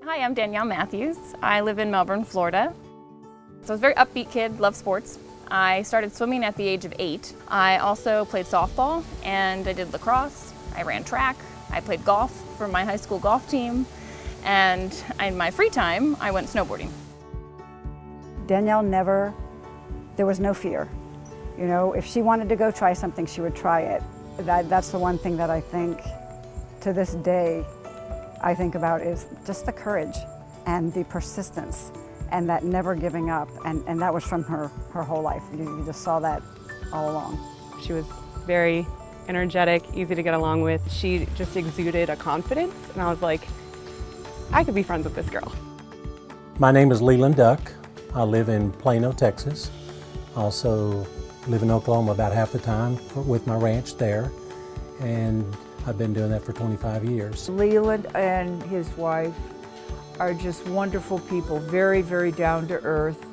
Hi, I'm Danielle Matthews. I live in Melbourne, Florida. So I was a very upbeat kid, loved sports. I started swimming at the age of 8. I also played softball and I did lacrosse. I ran track. I played golf for my high school golf team. And in my free time, I went snowboarding. Danielle there was no fear. You know, if she wanted to go try something, she would try it. That's the one thing that I think to this day I think about is just the courage and the persistence and that never giving up. And that was from her whole life. You just saw that all along. She was very energetic, easy to get along with. She just exuded a confidence, and I was like, I could be friends with this girl. My name is Leland Duck. I live in Plano, Texas. I also live in Oklahoma about half the time with my ranch there. And I've been doing that for 25 years. Leland and his wife are just wonderful people, very, very down to earth.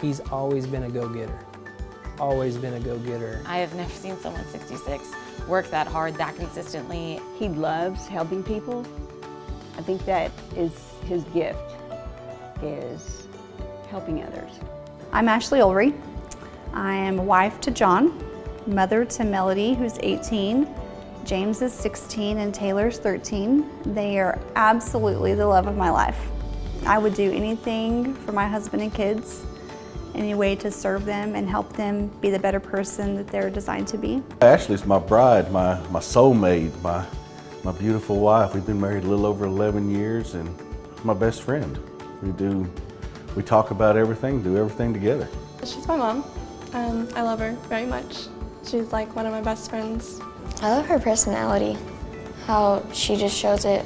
He's always been a go-getter, always been a go-getter. I have never seen someone 66 work that hard, that consistently. He loves helping people. I think that is his gift, is helping others. I'm Ashley Ulrey. I am a wife to John, mother to Melody, who's 18. James is 16 and Taylor's 13. They are absolutely the love of my life. I would do anything for my husband and kids, any way to serve them and help them be the better person that they're designed to be. Ashley's my bride, my soulmate, my beautiful wife. We've been married a little over 11 years and my best friend. We talk about everything, do everything together. She's my mom. I love her very much. She's like one of my best friends. I love her personality, how she just shows it,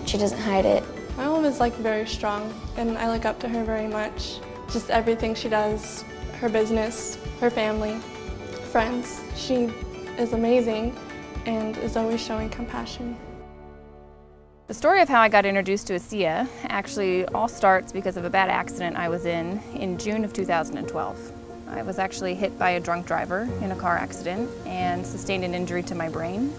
she doesn't hide it. My mom is like very strong and I look up to her very much. Just everything she does, her business, her family, friends. She is amazing and is always showing compassion. The story of how I got introduced to ASEA actually all starts because of a bad accident I was in June of 2012. I was actually hit by a drunk driver in a car accident and sustained an injury to my brain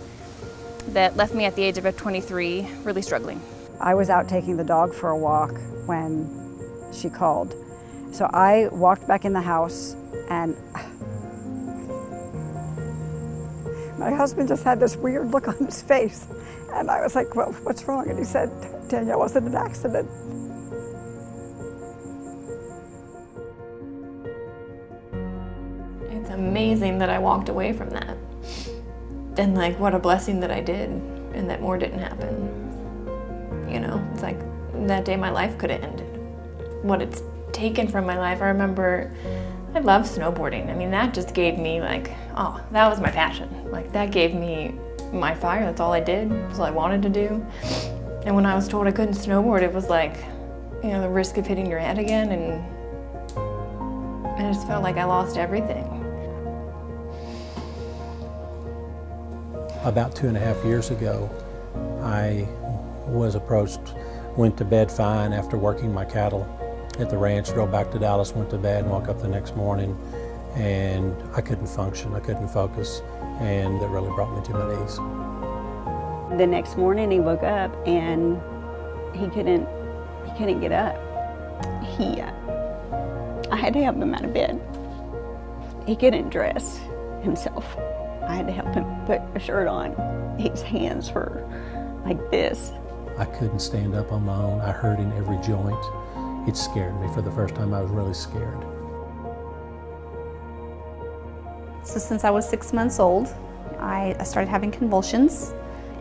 that left me at the age of 23 really struggling. I was out taking the dog for a walk when she called. So I walked back in the house and my husband just had this weird look on his face. And I was like, well, what's wrong? And he said, Danielle was in an accident. It's amazing that I walked away from that. And like, what a blessing that I did and that more didn't happen. You know, it's like that day my life could have ended. What it's taken from my life, I remember I love snowboarding. I mean, that just gave me like, oh, that was my passion. Like that gave me my fire. That's all I did. That's all I wanted to do. And when I was told I couldn't snowboard, it was like, you know, the risk of hitting your head again, and I just felt like I lost everything. About 2.5 years ago, I was approached, went to bed fine after working my cattle at the ranch, drove back to Dallas, went to bed, and woke up the next morning, and I couldn't function, I couldn't focus, and that really brought me to my knees. The next morning he woke up and he couldn't get up. I had to help him out of bed. He couldn't dress himself. I had to help him put a shirt on. His hands were like this. I couldn't stand up on my own. I hurt in every joint. It scared me. For the first time, I was really scared. So since I was 6 months old, I started having convulsions.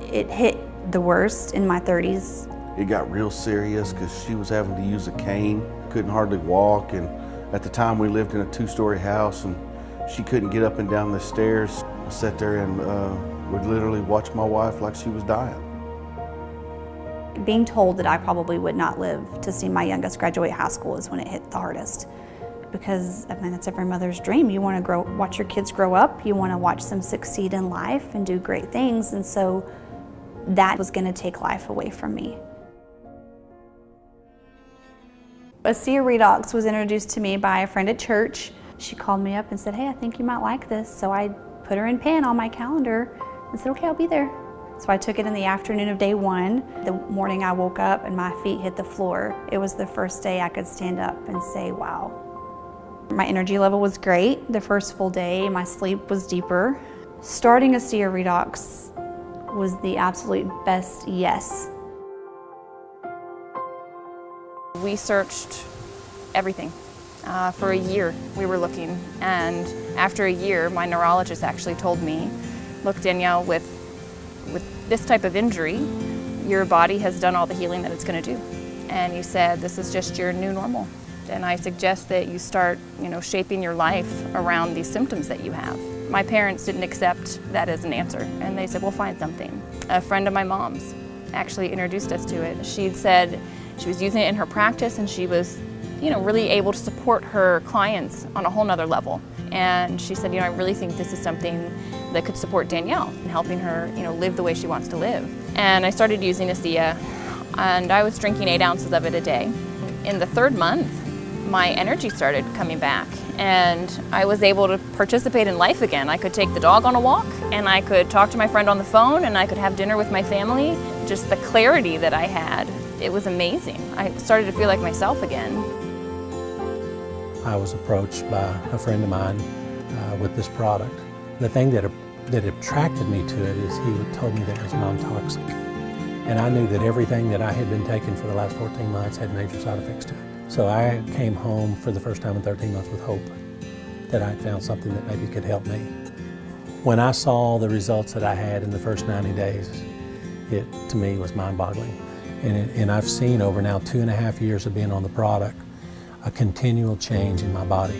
It hit the worst in my 30s. It got real serious because she was having to use a cane, couldn't hardly walk, and at the time we lived in a 2-story house and she couldn't get up and down the stairs. I sat there and would literally watch my wife like she was dying. Being told that I probably would not live to see my youngest graduate high school is when it hit the hardest. Because, I mean, that's every mother's dream. You want to watch your kids grow up, you want to watch them succeed in life and do great things, and so that was going to take life away from me. ASEA Redox was introduced to me by a friend at church. She called me up and said, hey, I think you might like this. So I put her in pen on my calendar and said, okay, I'll be there. So I took it in the afternoon of day 1. The morning I woke up and my feet hit the floor, it was the first day I could stand up and say, wow. My energy level was great. The first full day, my sleep was deeper. Starting ASEA Redox was the absolute best yes. We searched everything. For a year we were looking, and after a year my neurologist actually told me, look Danielle, with this type of injury, your body has done all the healing that it's going to do. And you said this is just your new normal. And I suggest that you start, shaping your life around these symptoms that you have. My parents didn't accept that as an answer, and they said, we'll find something. A friend of my mom's actually introduced us to it. She'd said she was using it in her practice, and she was really able to support her clients on a whole nother level. And she said, I really think this is something that could support Danielle in helping her, live the way she wants to live. And I started using ASEA, and I was drinking 8 ounces of it a day. In the 3rd month, my energy started coming back, and I was able to participate in life again. I could take the dog on a walk, and I could talk to my friend on the phone, and I could have dinner with my family. Just the clarity that I had, it was amazing. I started to feel like myself again. I was approached by a friend of mine with this product. The thing that attracted me to it is he told me that it was non-toxic. And I knew that everything that I had been taking for the last 14 months had major side effects to it. So I came home for the first time in 13 months with hope that I'd found something that maybe could help me. When I saw the results that I had in the first 90 days, it to me was mind-boggling. And I've seen over now 2.5 years of being on the product, a continual change in my body.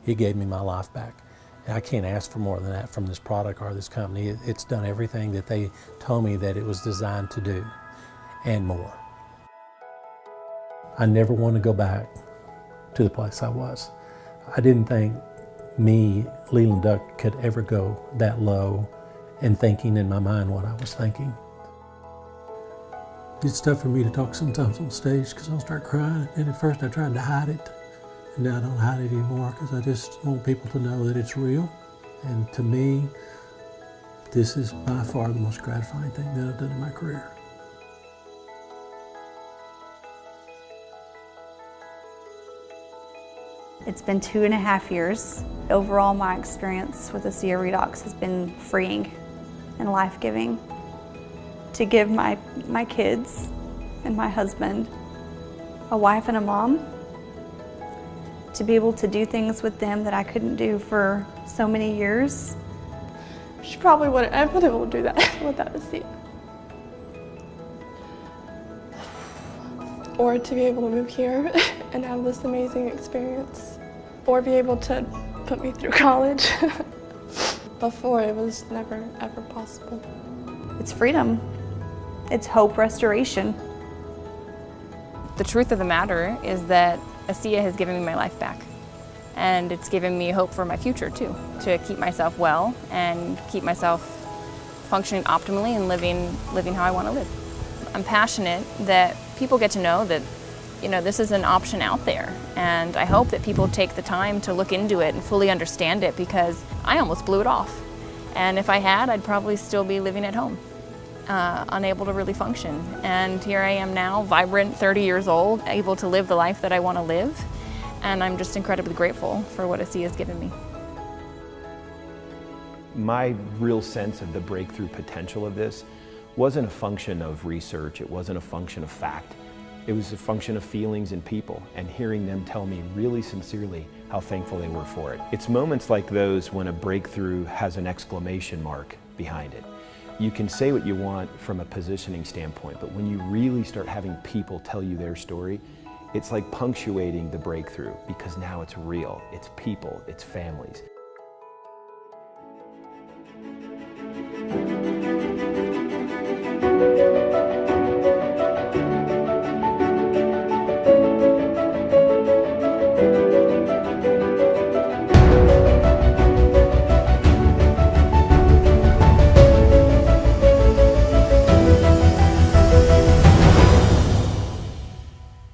It gave me my life back. And I can't ask for more than that from this product or this company. It's done everything that they told me that it was designed to do, and more. I never want to go back to the place I was. I didn't think me, Leland Duck, could ever go that low and thinking in my mind what I was thinking. It's tough for me to talk sometimes on stage because I'll start crying, and at first I tried to hide it, and now I don't hide it anymore because I just want people to know that it's real. And to me, this is by far the most gratifying thing that I've done in my career. It's been 2.5 years. Overall, my experience with ASEA Redox has been freeing and life-giving. To give my kids and my husband a wife and a mom, to be able to do things with them that I couldn't do for so many years. She probably wouldn't have been able to do that without ASEA. Or to be able to move here and have this amazing experience. Or be able to put me through college. Before, it was never, ever possible. It's freedom. It's hope restoration. The truth of the matter is that ASEA has given me my life back. And it's given me hope for my future too, to keep myself well and keep myself functioning optimally and living how I want to live. I'm passionate that people get to know that this is an option out there, and I hope that people take the time to look into it and fully understand it, because I almost blew it off. And if I had, I'd probably still be living at home, unable to really function. And here I am now, vibrant, 30 years old, able to live the life that I want to live. And I'm just incredibly grateful for what ASEA has given me. My real sense of the breakthrough potential of this wasn't a function of research, it wasn't a function of fact. It was a function of feelings and people, and hearing them tell me really sincerely how thankful they were for it. It's moments like those when a breakthrough has an exclamation mark behind it. You can say what you want from a positioning standpoint, but when you really start having people tell you their story, it's like punctuating the breakthrough, because now it's real, it's people, it's families.